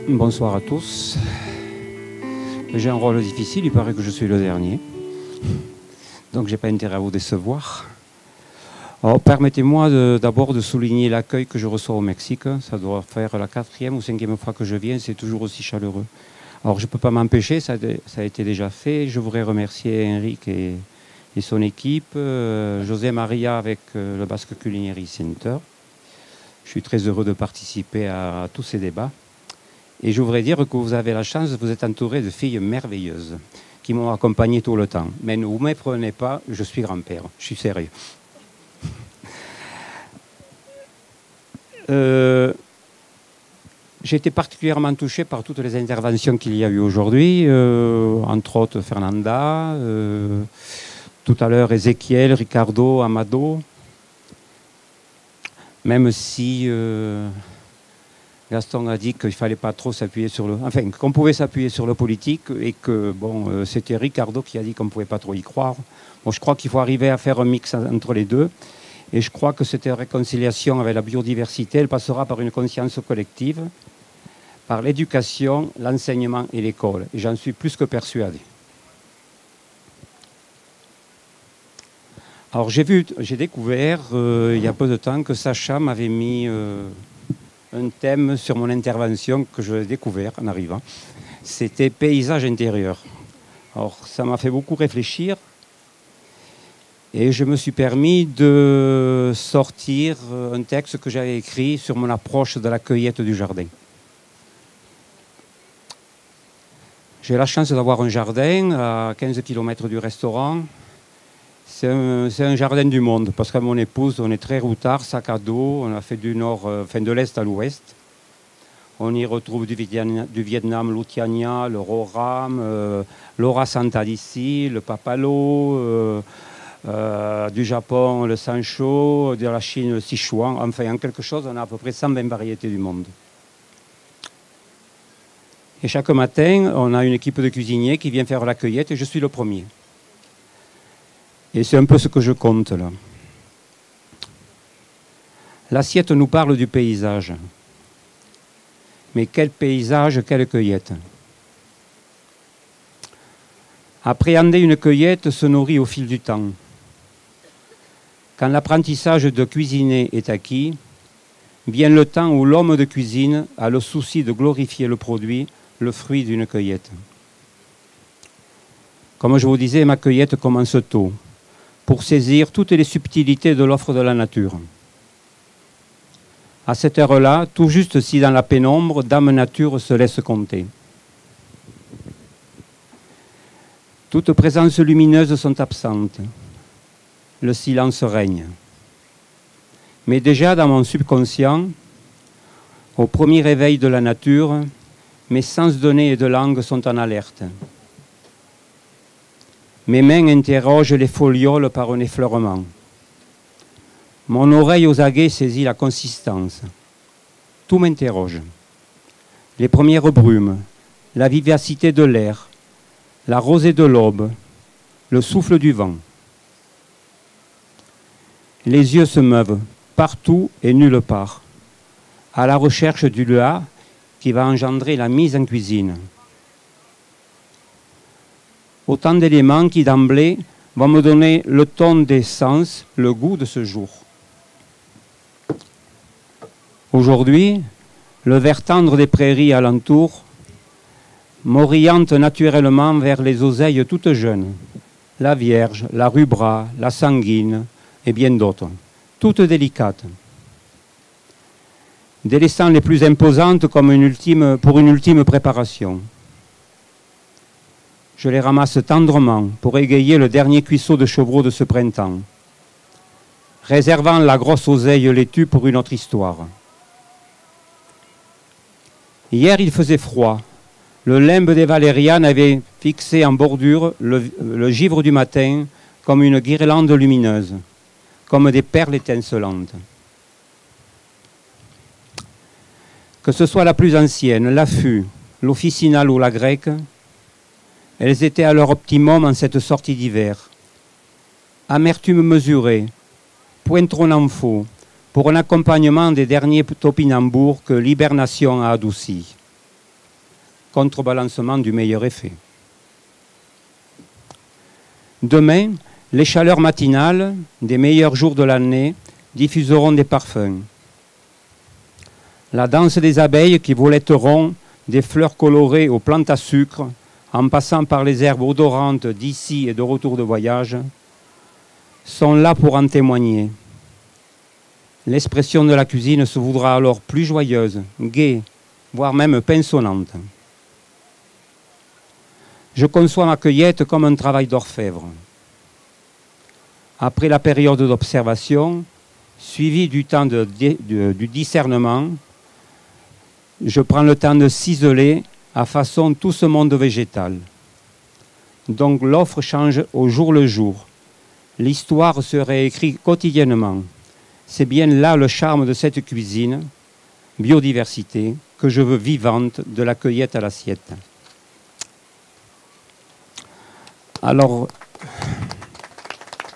Bonsoir à tous. J'ai un rôle difficile, il paraît que je suis le dernier. Donc j'ai pas intérêt à vous décevoir. Alors permettez-moi d'abord de souligner l'accueil que je reçois au Mexique. Ça doit faire la 4e ou 5e fois que je viens, c'est toujours aussi chaleureux. Alors je ne peux pas m'empêcher, ça a été déjà fait. Je voudrais remercier Enrique et son équipe, José Maria avec le Basque Culinary Center. Je suis très heureux de participer à tous ces débats. Et je voudrais dire que vous avez la chance, vous êtes entouré de filles merveilleuses qui m'ont accompagné tout le temps. Mais ne vous méprenez pas, je suis grand-père, je suis sérieux. J'ai été particulièrement touché par toutes les interventions qu'il y a eu aujourd'hui, entre autres Fernanda, tout à l'heure Ezequiel, Ricardo, Amado, même si Gaston a dit qu'il ne fallait pas trop s'appuyer sur le... Enfin, qu'on pouvait s'appuyer sur le politique et que, bon, c'était Ricardo qui a dit qu'on ne pouvait pas trop y croire. Bon, je crois qu'il faut arriver à faire un mix entre les deux. Et je crois que cette réconciliation avec la biodiversité, elle passera par une conscience collective, par l'éducation, l'enseignement et l'école. Et j'en suis plus que persuadé. Alors j'ai découvert il y a peu de temps que Sacha m'avait mis un thème sur mon intervention que je l'ai découvert en arrivant. C'était paysage intérieur. Alors ça m'a fait beaucoup réfléchir. Et je me suis permis de sortir un texte que j'avais écrit sur mon approche de la cueillette du jardin. J'ai la chance d'avoir un jardin à 15 km du restaurant. C'est un jardin du monde, parce qu'à mon épouse, on est très routard, sac à dos, on a fait du nord, enfin de l'est à l'ouest. On y retrouve du Vietnam, l'Outiania, le Roram, l'Ora Santa d'ici, le Papalo, du Japon, le Sancho, de la Chine, le Sichuan. Enfin, en quelque chose, on a à peu près 120 variétés du monde. Et chaque matin, on a une équipe de cuisiniers qui vient faire la cueillette et je suis le premier. Et c'est un peu ce que je compte là. L'assiette nous parle du paysage. Mais quel paysage, quelle cueillette. Appréhender une cueillette se nourrit au fil du temps. Quand l'apprentissage de cuisiner est acquis, vient le temps où l'homme de cuisine a le souci de glorifier le produit, le fruit d'une cueillette. Comme je vous disais, ma cueillette commence tôt, pour saisir toutes les subtilités de l'offre de la nature. À cette heure-là, tout juste si dans la pénombre, Dame Nature se laisse compter. Toutes présences lumineuses sont absentes. Le silence règne. Mais déjà dans mon subconscient, au premier réveil de la nature, mes sens de nez et de langue sont en alerte. Mes mains interrogent les folioles par un effleurement. Mon oreille aux aguets saisit la consistance. Tout m'interroge. Les premières brumes, la vivacité de l'air, la rosée de l'aube, le souffle du vent. Les yeux se meuvent partout et nulle part, à la recherche du lieu qui va engendrer la mise en cuisine. Autant d'éléments qui d'emblée vont me donner le ton des sens, le goût de ce jour. Aujourd'hui, le vert tendre des prairies alentour m'oriente naturellement vers les oseilles toutes jeunes, la vierge, la rubra, la sanguine et bien d'autres, toutes délicates, délaissant les plus imposantes comme pour une ultime préparation. Je les ramasse tendrement pour égayer le dernier cuisseau de chevreau de ce printemps, réservant la grosse oseille laitue pour une autre histoire. Hier, il faisait froid. Le limbe des valérianes avait fixé en bordure le givre du matin comme une guirlande lumineuse, comme des perles étincelantes. Que ce soit la plus ancienne, l'affût, l'officinale ou la grecque, elles étaient à leur optimum en cette sortie d'hiver. Amertume mesurée, pointron faux, pour un accompagnement des derniers topinambours que l'hibernation a adoucis. contrebalancement du meilleur effet. Demain, les chaleurs matinales des meilleurs jours de l'année diffuseront des parfums. La danse des abeilles qui voletteront des fleurs colorées aux plantes à sucre, en passant par les herbes odorantes d'ici et de retour de voyage, sont là pour en témoigner. L'expression de la cuisine se voudra alors plus joyeuse, gaie, voire même pinsonnante. Je conçois ma cueillette comme un travail d'orfèvre. Après la période d'observation, suivie du temps du discernement, je prends le temps de ciseler à façon tout ce monde végétal. Donc l'offre change au jour le jour. L'histoire se réécrit quotidiennement. C'est bien là le charme de cette cuisine, biodiversité, que je veux vivante de la cueillette à l'assiette. Alors,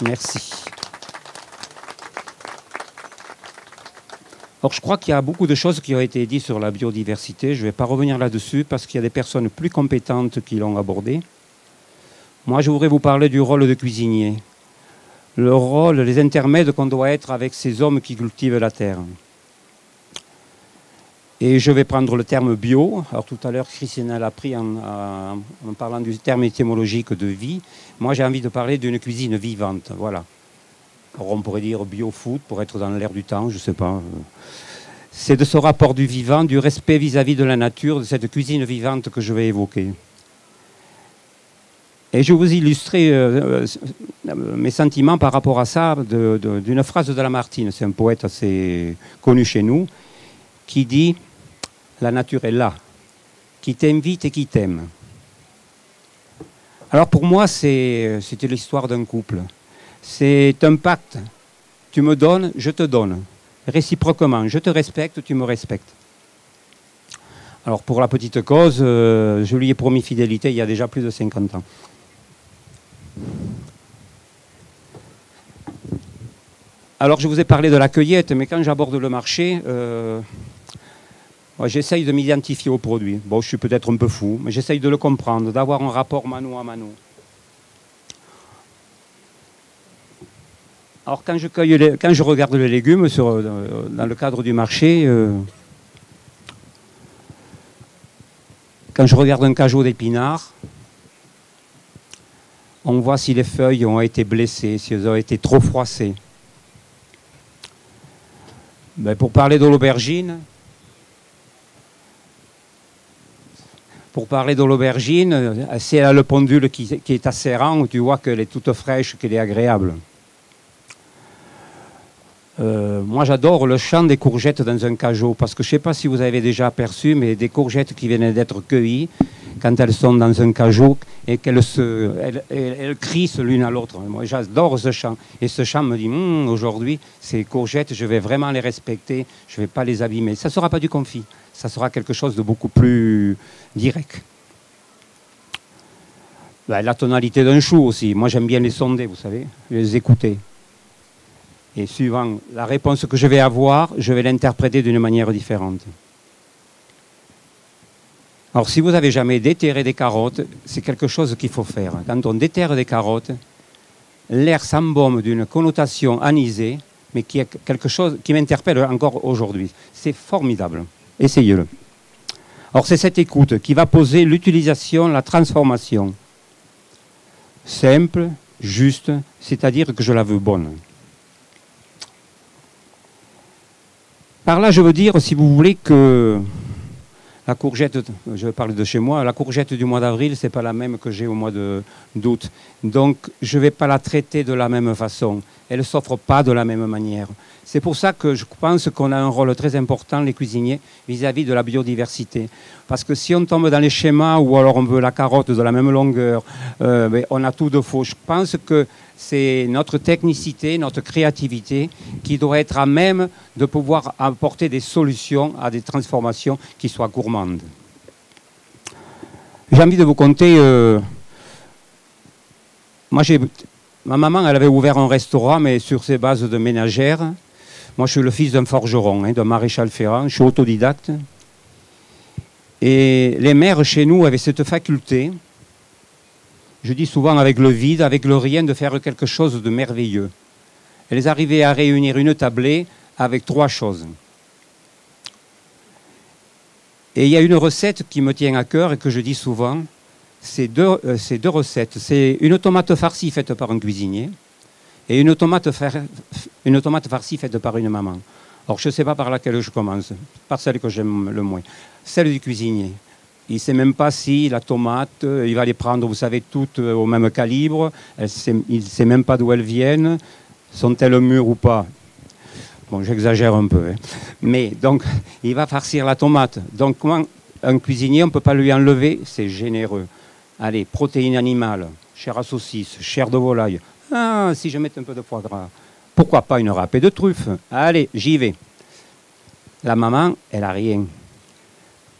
merci. Alors, je crois qu'il y a beaucoup de choses qui ont été dites sur la biodiversité. Je ne vais pas revenir là-dessus parce qu'il y a des personnes plus compétentes qui l'ont abordé. Moi, je voudrais vous parler du rôle de cuisinier. Le rôle, les intermèdes qu'on doit être avec ces hommes qui cultivent la terre. Et je vais prendre le terme bio. Alors tout à l'heure, Christiane l'a pris en parlant du terme étymologique de vie. Moi, j'ai envie de parler d'une cuisine vivante. Voilà. Alors, on pourrait dire bio-food pour être dans l'air du temps, je ne sais pas. C'est de ce rapport du vivant, du respect vis-à-vis de la nature, de cette cuisine vivante que je vais évoquer. Et je vais vous illustrer mes sentiments par rapport à ça d'une phrase de Lamartine. C'est un poète assez connu chez nous qui dit « La nature est là, qui t'invite et qui t'aime ». Alors pour moi, c'était l'histoire d'un couple. C'est un pacte. Tu me donnes, je te donne. Réciproquement, je te respecte, tu me respectes. Alors pour la petite cause, je lui ai promis fidélité il y a déjà plus de 50 ans. Alors je vous ai parlé de la cueillette, mais quand j'aborde le marché, j'essaye de m'identifier au produit. Bon, je suis peut-être un peu fou, mais j'essaye de le comprendre, d'avoir un rapport mano à mano. Alors quand je regarde les légumes dans le cadre du marché, quand je regarde un cajot d'épinards, on voit si les feuilles ont été blessées, si elles ont été trop froissées. Ben, pour parler de l'aubergine, c'est là le pendule qui est assez rang, où tu vois qu'elle est toute fraîche, qu'elle est agréable. Moi, j'adore le chant des courgettes dans un cajot, parce que je ne sais pas si vous avez déjà aperçu, mais des courgettes qui viennent d'être cueillies, quand elles sont dans un cajot et qu'elles crissent l'une à l'autre. Moi, j'adore ce chant. Et ce chant me dit, aujourd'hui, ces courgettes, je vais vraiment les respecter, je ne vais pas les abîmer. Ça ne sera pas du confit, ça sera quelque chose de beaucoup plus direct. Ben, la tonalité d'un chou aussi. Moi, j'aime bien les sonder, vous savez, les écouter. Et suivant la réponse que je vais avoir, je vais l'interpréter d'une manière différente. Alors, si vous n'avez jamais déterré des carottes, c'est quelque chose qu'il faut faire. Quand on déterre des carottes, l'air s'embaume d'une connotation anisée, mais qui est quelque chose qui m'interpelle encore aujourd'hui. C'est formidable. Essayez-le. Alors, c'est cette écoute qui va poser l'utilisation, la transformation. Simple, juste, c'est-à-dire que je la veux bonne. Par là, je veux dire, si vous voulez, que la courgette, je parle de chez moi, la courgette du mois d'avril, ce n'est pas la même que j'ai au mois d'août. Donc, je ne vais pas la traiter de la même façon. Elle ne s'offre pas de la même manière. C'est pour ça que je pense qu'on a un rôle très important, les cuisiniers, vis-à-vis de la biodiversité. Parce que si on tombe dans les schémas où alors on veut la carotte de la même longueur, on a tout de faux. Je pense que c'est notre technicité, notre créativité qui doit être à même de pouvoir apporter des solutions à des transformations qui soient gourmandes. J'ai envie de vous conter... ma maman, elle avait ouvert un restaurant, mais sur ses bases de ménagère. Moi, je suis le fils d'un forgeron, d'un maréchal ferrant. Je suis autodidacte. Et les mères chez nous avaient cette faculté, je dis souvent avec le vide, avec le rien, de faire quelque chose de merveilleux. Elles arrivaient à réunir une tablée avec 3 choses. Et il y a une recette qui me tient à cœur et que je dis souvent, c'est deux recettes. C'est une tomate farcie faite par un cuisinier et une tomate farcie faite par une maman. Alors je ne sais pas par laquelle je commence, par celle que j'aime le moins. Celle du cuisinier. Il ne sait même pas si la tomate, il va les prendre, vous savez, toutes au même calibre. Il ne sait même pas d'où elles viennent. Sont-elles mûres ou pas? Bon, j'exagère un peu. Hein. Mais donc, il va farcir la tomate. Donc, comment un cuisinier, on ne peut pas lui enlever? C'est généreux. Allez, protéines animales, chair à saucisse, chair de volaille. Ah, si je mets un peu de foie gras. Pourquoi pas une râpée de truffes? Allez, j'y vais. La maman, elle n'a rien.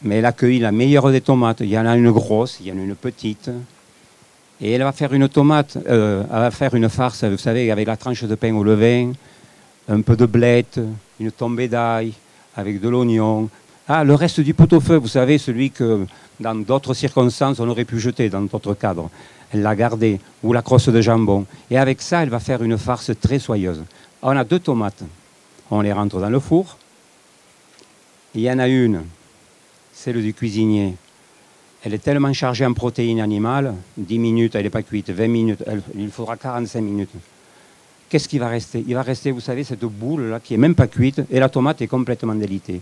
Mais elle a cueilli la meilleure des tomates. Il y en a une grosse, il y en a une petite. Et elle va faire une tomate, elle va faire une farce, vous savez, avec la tranche de pain au levain, un peu de blette, une tombée d'ail, avec de l'oignon. Ah, le reste du pot-au-feu, vous savez, celui que dans d'autres circonstances on aurait pu jeter dans d'autres cadres. Elle l'a gardé, ou la crosse de jambon. Et avec ça, elle va faire une farce très soyeuse. On a 2 tomates. On les rentre dans le four. Il y en a une, celle du cuisinier. Elle est tellement chargée en protéines animales, 10 minutes, elle n'est pas cuite, 20 minutes, il faudra 45 minutes. Qu'est-ce qui va rester? Il va rester, vous savez, cette boule-là qui n'est même pas cuite, et la tomate est complètement délitée.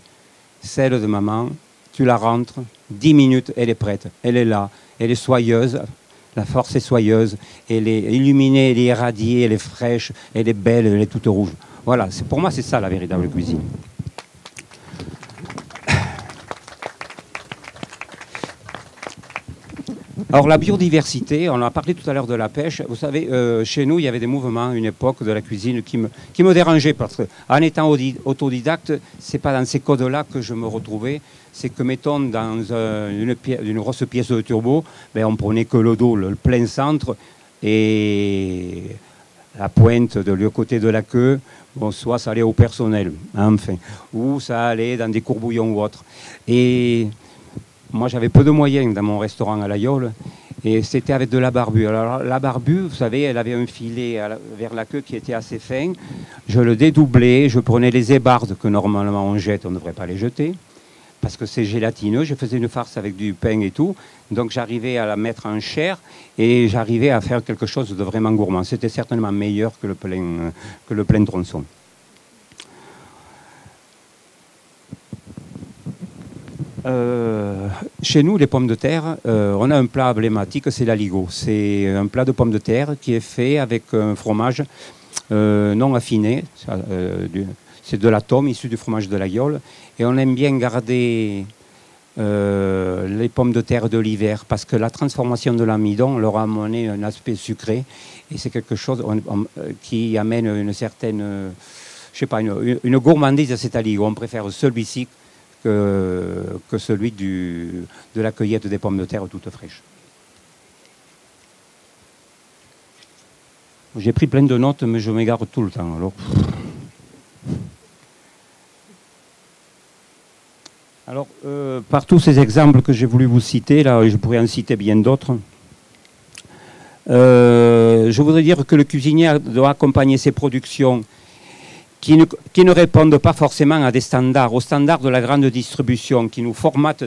Celle de maman, tu la rentres, 10 minutes, elle est prête. Elle est là, elle est soyeuse, la force est soyeuse, elle est illuminée, elle est irradiée, elle est fraîche, elle est belle, elle est toute rouge. Voilà, pour moi, c'est ça la véritable cuisine. Alors la biodiversité, on a parlé tout à l'heure de la pêche. Vous savez, chez nous, il y avait des mouvements à une époque de la cuisine qui me dérangeaient parce qu'en étant autodidacte, c'est pas dans ces codes-là que je me retrouvais. C'est que, mettons, dans une grosse pièce de turbo, ben, on prenait que le dos, le plein centre, et la pointe de le côté de la queue, bon, soit ça allait au personnel, enfin, ou ça allait dans des courbouillons ou autres. Et moi, j'avais peu de moyens dans mon restaurant à La Yole, et c'était avec de la barbue. Alors, la barbue, vous savez, elle avait un filet vers la queue qui était assez fin. Je le dédoublais, je prenais les ébardes que normalement on jette, on ne devrait pas les jeter, parce que c'est gélatineux. Je faisais une farce avec du pain et tout, donc j'arrivais à la mettre en chair, et j'arrivais à faire quelque chose de vraiment gourmand. C'était certainement meilleur que le plein tronçon. Chez nous, les pommes de terre, on a un plat emblématique, c'est l'aligot. C'est un plat de pommes de terre qui est fait avec un fromage non affiné. C'est de la tome issu du fromage de La Yole. Et on aime bien garder les pommes de terre de l'hiver parce que la transformation de l'amidon leur a amené un aspect sucré. Et c'est quelque chose qui amène une certaine, je sais pas, une gourmandise à cet aligot. On préfère celui-ci que celui de la cueillette des pommes de terre toutes fraîches. J'ai pris plein de notes, mais je m'égare tout le temps. Alors par tous ces exemples que j'ai voulu vous citer, là, je pourrais en citer bien d'autres. Je voudrais dire que le cuisinier doit accompagner ses productions qui ne répondent pas forcément à des standards, aux standards de la grande distribution, qui nous formatent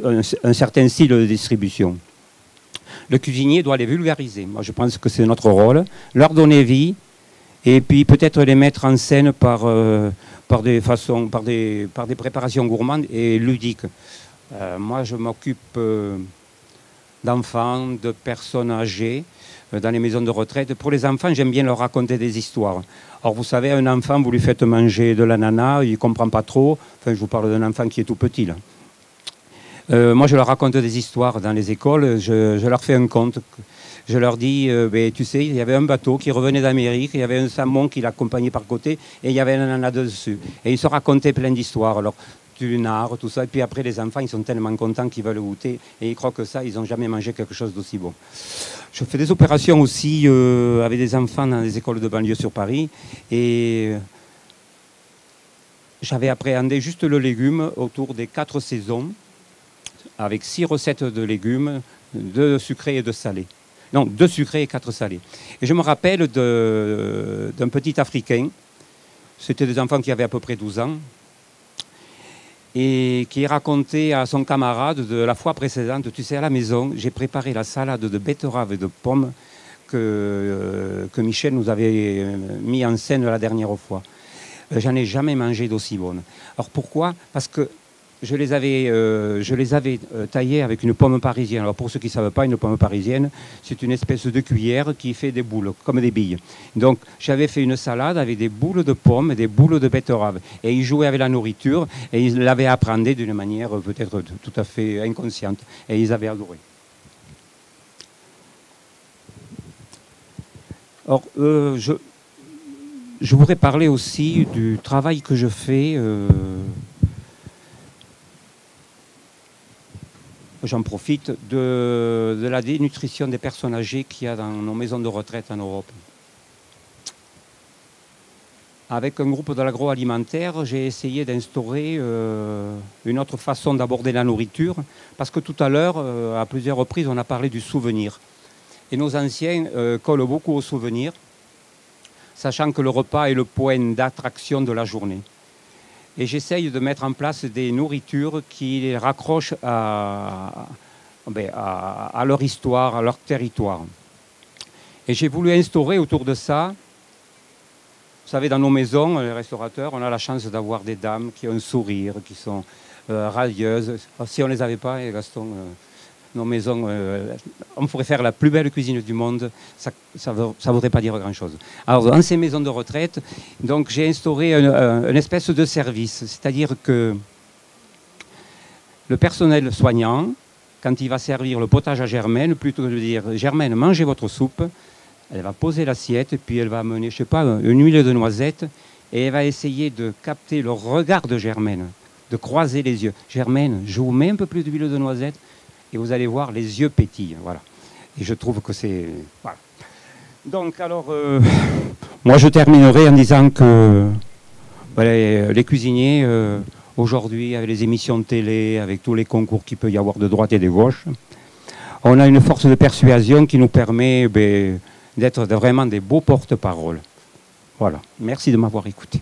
un certain style de distribution. Le cuisinier doit les vulgariser. Moi, je pense que c'est notre rôle, leur donner vie, et puis peut-être les mettre en scène par des préparations gourmandes et ludiques. Moi, je m'occupe d'enfants, de personnes âgées, dans les maisons de retraite. Pour les enfants, j'aime bien leur raconter des histoires. Or, vous savez, un enfant, vous lui faites manger de l'ananas, il ne comprend pas trop. Enfin, je vous parle d'un enfant qui est tout petit, là. Moi, je leur raconte des histoires dans les écoles. Je leur fais un conte. Je leur dis, tu sais, il y avait un bateau qui revenait d'Amérique, il y avait un salmon qui l'accompagnait par côté, et il y avait un ananas dessus. Et ils se racontaient plein d'histoires. Alors, du nard, tout ça. Et puis après, les enfants, ils sont tellement contents qu'ils veulent goûter. Et ils croient que ça, ils n'ont jamais mangé quelque chose d'aussi bon. Je fais des opérations aussi avec des enfants dans des écoles de banlieue sur Paris. Et j'avais appréhendé juste le légume autour des 4 saisons, avec 6 recettes de légumes, 2 sucrés et 2 salés. Non, 2 sucrés et 4 salés. Et je me rappelle d'un petit Africain, c'était des enfants qui avaient à peu près 12 ans, et qui racontait à son camarade de la fois précédente, tu sais, à la maison, j'ai préparé la salade de betteraves et de pommes que Michel nous avait mis en scène la dernière fois. J'en ai jamais mangé d'aussi bonne. Alors pourquoi? Parce que je les avais taillées avec une pomme parisienne. Alors pour ceux qui ne savent pas, une pomme parisienne, c'est une espèce de cuillère qui fait des boules, comme des billes. Donc j'avais fait une salade avec des boules de pommes et des boules de betterave. Et ils jouaient avec la nourriture et ils l'avaient appréhendé d'une manière peut-être tout à fait inconsciente. Et ils avaient adoré. Alors, je voudrais parler aussi du travail que je fais. J'en profite de la dénutrition des personnes âgées qu'il y a dans nos maisons de retraite en Europe. Avec un groupe de l'agroalimentaire, j'ai essayé d'instaurer une autre façon d'aborder la nourriture, parce que tout à l'heure, à plusieurs reprises, on a parlé du souvenir. Et nos anciens collent beaucoup au souvenir, sachant que le repas est le point d'attraction de la journée. Et j'essaye de mettre en place des nourritures qui les raccrochent à leur histoire, à leur territoire. Et j'ai voulu instaurer autour de ça, vous savez, dans nos maisons, les restaurateurs, on a la chance d'avoir des dames qui ont un sourire, qui sont radieuses. Si on ne les avait pas, Gaston, nos maisons, on pourrait faire la plus belle cuisine du monde, ça ne voudrait pas dire grand-chose. Alors, dans ces maisons de retraite, donc, j'ai instauré une espèce de service, c'est-à-dire que le personnel soignant, quand il va servir le potage à Germaine, plutôt que de dire « Germaine, mangez votre soupe », elle va poser l'assiette, puis elle va amener, je ne sais pas, une huile de noisette, et elle va essayer de capter le regard de Germaine, de croiser les yeux. « Germaine, je vous mets un peu plus d'huile de noisette ?» Et vous allez voir, les yeux pétillent. Voilà. Et je trouve que c'est... Voilà. Donc, alors, moi, je terminerai en disant que les cuisiniers, aujourd'hui, avec les émissions de télé, avec tous les concours qu'il peut y avoir de droite et de gauche, on a une force de persuasion qui nous permet d'être vraiment des beaux porte-paroles. Voilà. Merci de m'avoir écouté.